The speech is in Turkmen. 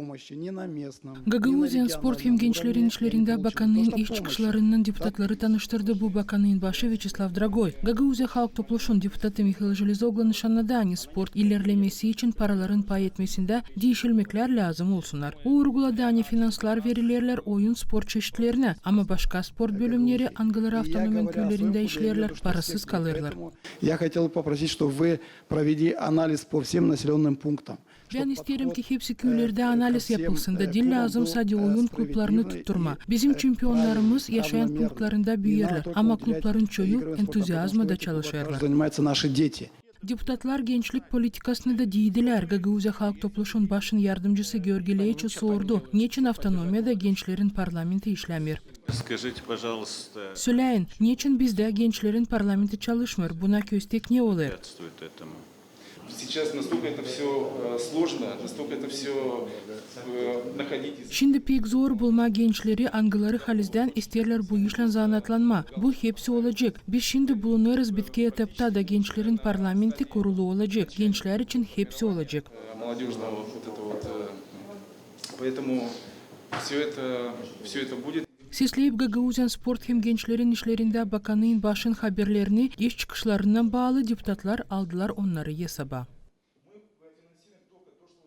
помощи ни на местном, ни на Гагаузиян спорт һәм генчләрен эшләрендә баканын иш чыгышларыннан депутатлары таныштырды. Бу баканын башы Вячеслав Драгой. Гагаузия халык топлашын депутаты Михаил Железоглы нышаннада спорт илләрләмәсе өчен параларын пай етмесендә диешелмәкләр лазым булсыннар. У ургулада финанслар верилерләр oyun sport çeşitlerine, ama başka sport bölümleri Angalar автономиялы көйләрендә эшләрләр, парасыз калырлар. Я хотел попросить, чтобы вы провели анализ по всем населенным пунктам. Ben isterim ki hepsi köylerde analiz yapılsın da dil lazım sadece oyun klublarını tutturma. Bizim çempionlarımız yaşayan punktlarında büyürler ama klubların çoğu entuziyazmada çalışırlar. Занимаются наши дети. Депутатлар gençlik politikasını da deydiler. Gagauziya Halk Topluşun başın yardımcısı Georgileyçi sordu. Niçin автономияда gençlerin parlamenti işlemir? Скажите, пожалуйста, Söyleyin, niçin bizde gençlerin parlamenti çalışmır? Buna köstek ne olur? препятствует этому? Сейчас настолько это все сложно, настолько это все находить. Şimdi pek zor bulma gençleri Angaları halizden isterler bu işle zanatlanma. Bu hepsi olacak. Biz şimdi bulunuruz bitki etapta da gençlerin parlamenti kurulu olacak. Gençler için hepsi olacak. Молодежного вот это вот. Поэтому все это будет. Sesleyip Gagauziyan sport hem gençlerin işlerinde bakanın başın haberlerini iş çıkışlarından bağlı deputatlar aldılar onları hesaba.